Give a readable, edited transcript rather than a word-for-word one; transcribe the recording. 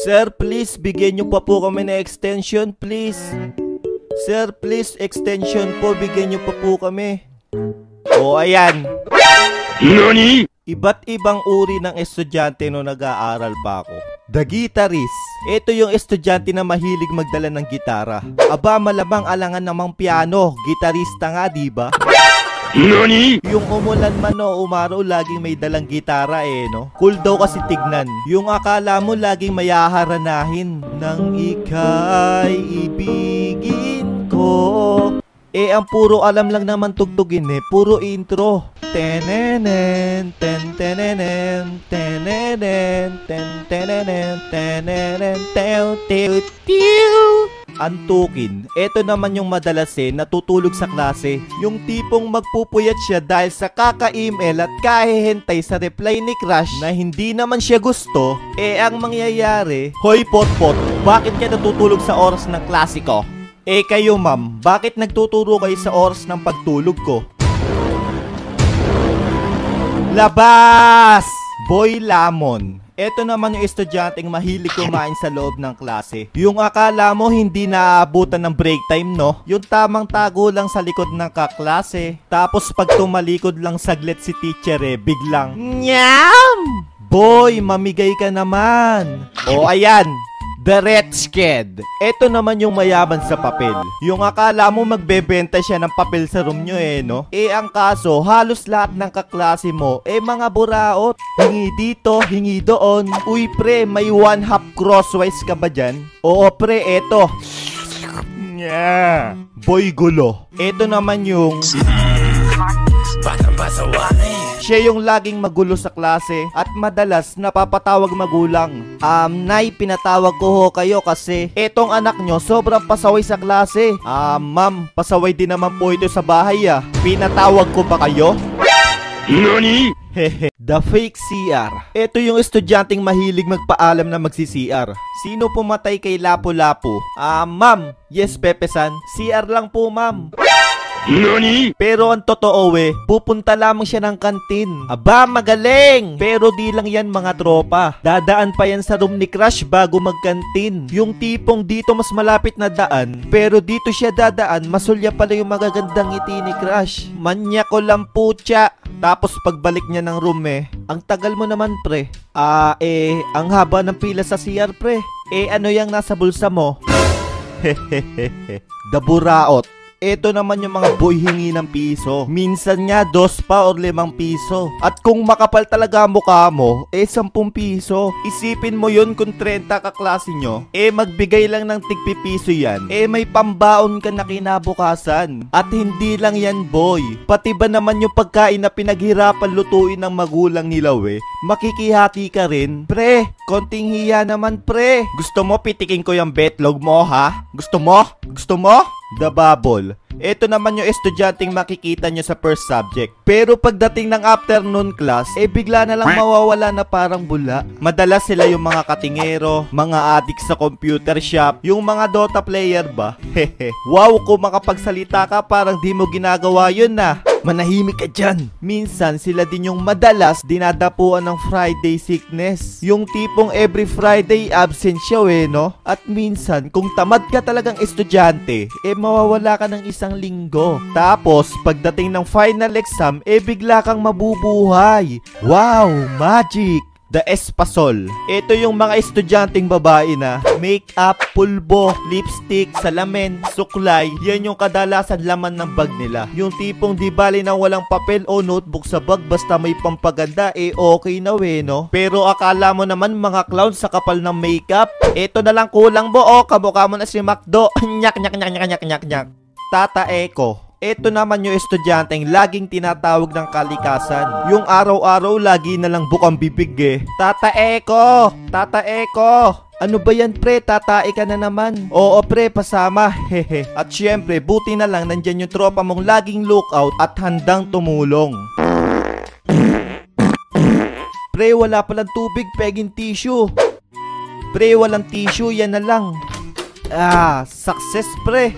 Sir, please, bigyan nyo pa po kami ng extension, please. Sir, please, extension po, bigyan nyo pa po kami. O, ayan. NANI? Iba't ibang uri ng estudyante no nag-aaral pa ako. The Guitarist. Ito yung estudyante na mahilig magdala ng gitara. Aba, malamang alangan namang piano. Gitarista nga, diba? NANI? Yung umulan man o umaraw, laging may dalang gitara no? Cool daw kasi tignan. Yung akala mo laging mayaharanahin nang ika'y ibigin ko. Ang puro alam lang naman tugtugin puro intro. Tenenen, ten tenenen, tenenen, ten tenenen, tenenen, tew tew tew. Antukin. Ito naman yung madalas natutulog sa klase. Yung tipong magpupuyat siya dahil sa kaka-email at kahihintay sa reply ni crush na hindi naman siya gusto. Ang mangyayari, hoy potpot, bakit ka natutulog sa oras ng klase ko? Kayo ma'am, bakit nagtuturo kayo sa oras ng pagtulog ko? Labas! Boy Lamon. Ito naman yung estudyanteng mahilig kumain sa loob ng klase. Yung akala mo hindi naaabutan ng break time, no? Yung tamang tago lang sa likod ng kaklase. Tapos pag tumalikod lang saglit si teacher biglang Nyam! Boy, mamigay ka naman. O ayan, The Rich Kid. Ito naman yung mayaman sa papel. Yung akala mo magbebenta siya ng papel sa room nyo no? Ang kaso, halos lahat ng kaklase mo mga buraot. Hingi dito, hingi doon. Uy pre, may 1/2 crosswise ka ba dyan? Oo pre, eto. Yeah. Boy gulo. Ito naman yung siya yung laging magulo sa klase at madalas napapatawag magulang. Nay, pinatawag ko ho kayo kasi etong anak nyo sobrang pasaway sa klase. Ma'am, pasaway din naman po ito sa bahay Pinatawag ko ba kayo? NANI? Hehe. The Fake CR. Ito yung estudyanteng mahilig magpaalam na magsi-CR. Sino pumatay kay Lapu-Lapu? Ma'am. Yes, Pepe-san. CR lang po, ma'am. NANI? Pero ang totoo pupunta lamang siya ng kantin. Aba, magaling! Pero di lang yan mga tropa. Dadaan pa yan sa room ni crush bago magkantin. Yung tipong dito mas malapit na daan, pero dito siya dadaan, masulya pala yung magagandang ngiti ni crush. Manya ko lang putya. Tapos pagbalik niya ng room ang tagal mo naman pre. Ang haba ng pila sa CR pre. Ano yung nasa bulsa mo? Hehehehe. Daburaot. Ito naman yung mga boy hingi ng piso. Minsan nga 2 pa or 5 piso. At kung makapal talaga mukha mo, 10 piso. Isipin mo yun kung 30 kaklase nyo. Magbigay lang ng tig-piso yan. May pambaon ka na kinabukasan. At hindi lang yan boy. Pati ba naman yung pagkain na pinaghirapan lutuin ng magulang nila makikihati ka rin. Pre, konting hiya naman pre. Gusto mo pitikin ko yung betlog mo ha? Gusto mo? Gusto mo? The Bubble. Ito naman yung estudyanteng makikita nyo sa first subject. Pero pagdating ng afternoon class, bigla na lang mawawala na parang bula. Madalas sila yung mga katingero, mga adik sa computer shop, yung mga Dota player ba? Hehe. Wow, kung makapagsalita ka parang di mo ginagawa yun Manahimik ka dyan. Minsan sila din yung madalas dinadapuan ng Friday sickness. Yung tipong every Friday absent siya no? At minsan kung tamad ka talagang estudyante, mawawala ka ng 1 linggo. Tapos pagdating ng final exam, bigla kang mabubuhay. Wow, magic! The Espasol. Ito yung mga estudyanteng babae na make-up, pulbo, lipstick, salamin, suklay. Yan yung kadalasan laman ng bag nila. Yung tipong di bali na walang papel o notebook sa bag basta may pampaganda okay na no? Pero akala mo naman mga clown sa kapal ng makeup. Ito na lang kulang mo kamukha mo na si Macdo. Nyak nyak nyak nyak nyak nyak nyak. Tata Eko. Ito naman yung estudyanteng laging tinatawag ng kalikasan. Yung araw-araw lagi na lang bukang bibig Tata Eko! Tata Eko! Ano ba yan pre? Tatae ka na naman. Oo pre, pasama. Hehe. At syempre, buti na lang nandyan yung tropa mong laging lookout at handang tumulong. Pre, wala palang tubig, peging tissue. Pre, walang tissue, yan na lang. Success pre.